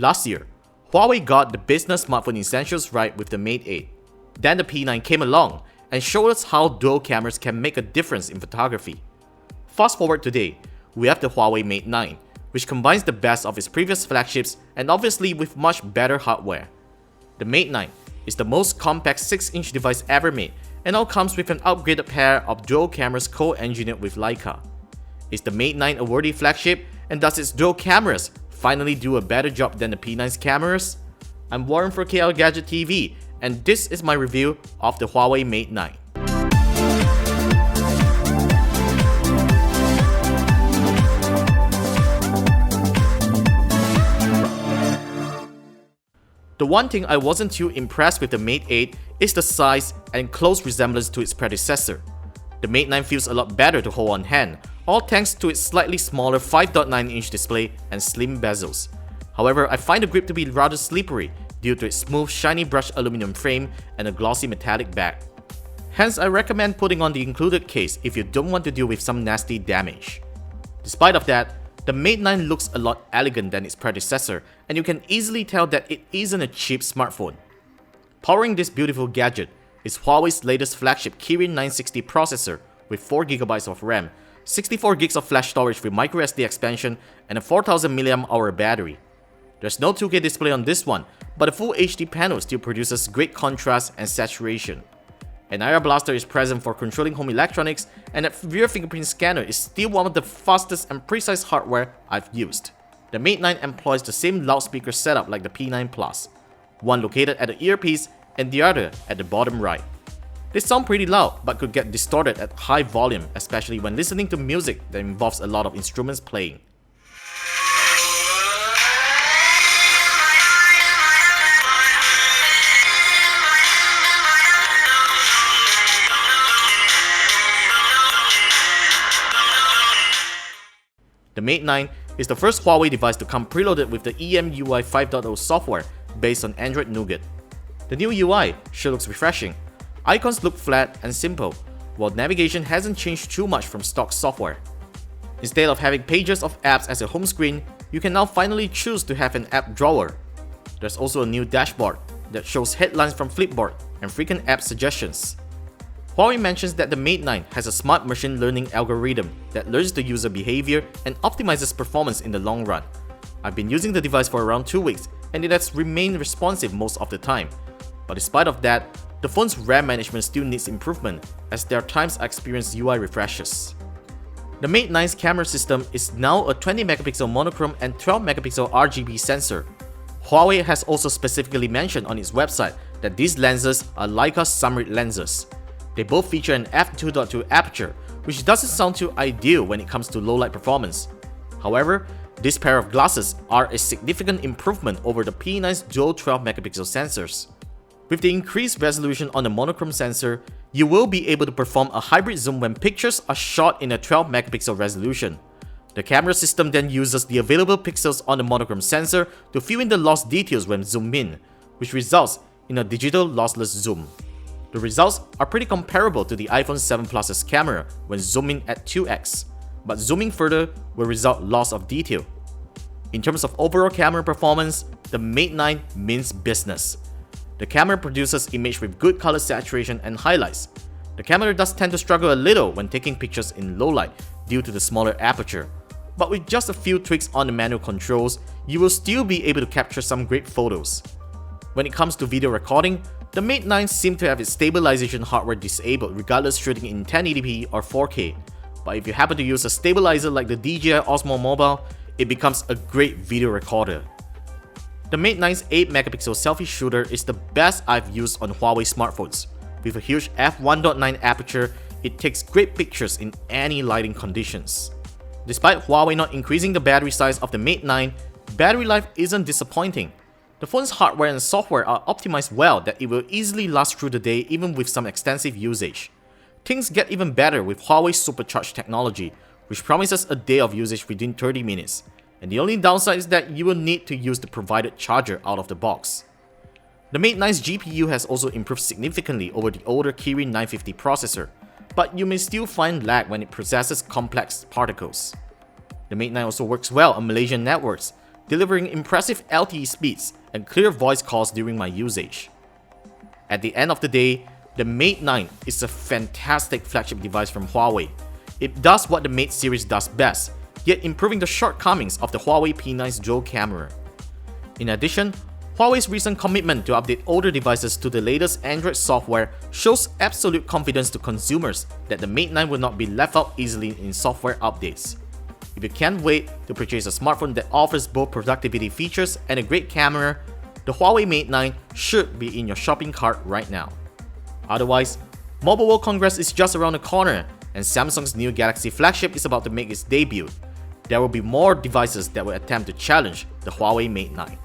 Last year, Huawei got the business smartphone essentials right with the Mate 8. Then the P9 came along and showed us how dual cameras can make a difference in photography. Fast forward today, we have the Huawei Mate 9, which combines the best of its previous flagships and obviously with much better hardware. The Mate 9 is the most compact 6-inch device ever made and now comes with an upgraded pair of dual cameras co-engineered with Leica. Is the Mate 9 a worthy flagship, and does its dual cameras finally do a better job than the P9's cameras? I'm Warren for KLGadgetTV, and this is my review of the Huawei Mate 9. The one thing I wasn't too impressed with the Mate 8 is the size and close resemblance to its predecessor. The Mate 9 feels a lot better to hold on hand, all thanks to its slightly smaller 5.9-inch display and slim bezels. However, I find the grip to be rather slippery due to its smooth, shiny brushed aluminum frame and a glossy metallic back. Hence, I recommend putting on the included case if you don't want to deal with some nasty damage. Despite of that, the Mate 9 looks a lot elegant than its predecessor, and you can easily tell that it isn't a cheap smartphone. Powering this beautiful gadget is Huawei's latest flagship Kirin 960 processor with 4GB of RAM, 64GB of flash storage with microSD expansion, and a 4000 mAh battery. There's no 2K display on this one, but a full HD panel still produces great contrast and saturation. An IR blaster is present for controlling home electronics, and a rear fingerprint scanner is still one of the fastest and precise hardware I've used. The Mate 9 employs the same loudspeaker setup like the P9 Plus, one located at the earpiece and the other at the bottom right. They sound pretty loud but could get distorted at high volume, especially when listening to music that involves a lot of instruments playing. The Mate 9 is the first Huawei device to come preloaded with the EMUI 5.0 software based on Android Nougat. The new UI sure looks refreshing. Icons look flat and simple, while navigation hasn't changed too much from stock software. Instead of having pages of apps as a home screen, you can now finally choose to have an app drawer. There's also a new dashboard that shows headlines from Flipboard and frequent app suggestions. Huawei mentions that the Mate 9 has a smart machine learning algorithm that learns the user behavior and optimizes performance in the long run. I've been using the device for around 2 weeks and it has remained responsive most of the time. But despite of that, the phone's RAM management still needs improvement as there are times I experience UI refreshes. The Mate 9's camera system is now a 20MP monochrome and 12MP RGB sensor. Huawei has also specifically mentioned on its website that these lenses are Leica Summit lenses. They both feature an f2.2 aperture, which doesn't sound too ideal when it comes to low light performance. However, this pair of glasses are a significant improvement over the P9's dual 12MP sensors. With the increased resolution on the monochrome sensor, you will be able to perform a hybrid zoom when pictures are shot in a 12MP resolution. The camera system then uses the available pixels on the monochrome sensor to fill in the lost details when zoomed in, which results in a digital lossless zoom. The results are pretty comparable to the iPhone 7 Plus's camera when zooming at 2x, but zooming further will result loss of detail. In terms of overall camera performance, the Mate 9 means business. The camera produces image with good color saturation and highlights. The camera does tend to struggle a little when taking pictures in low light due to the smaller aperture, but with just a few tweaks on the manual controls, you will still be able to capture some great photos. When it comes to video recording, the Mate 9 seems to have its stabilization hardware disabled regardless shooting in 1080p or 4K, but if you happen to use a stabilizer like the DJI Osmo Mobile, it becomes a great video recorder. The Mate 9's 8MP selfie shooter is the best I've used on Huawei smartphones. With a huge f1.9 aperture, it takes great pictures in any lighting conditions. Despite Huawei not increasing the battery size of the Mate 9, battery life isn't disappointing. The phone's hardware and software are optimized well that it will easily last through the day even with some extensive usage. Things get even better with Huawei's supercharged technology, which promises a day of usage within 30 minutes. And the only downside is that you will need to use the provided charger out of the box. The Mate 9's GPU has also improved significantly over the older Kirin 950 processor, but you may still find lag when it processes complex particles. The Mate 9 also works well on Malaysian networks, delivering impressive LTE speeds and clear voice calls during my usage. At the end of the day, the Mate 9 is a fantastic flagship device from Huawei. It does what the Mate series does best, yet improving the shortcomings of the Huawei P9's dual camera. In addition, Huawei's recent commitment to update older devices to the latest Android software shows absolute confidence to consumers that the Mate 9 will not be left out easily in software updates. If you can't wait to purchase a smartphone that offers both productivity features and a great camera, the Huawei Mate 9 should be in your shopping cart right now. Otherwise, Mobile World Congress is just around the corner, and Samsung's new Galaxy flagship is about to make its debut. There will be more devices that will attempt to challenge the Huawei Mate 9.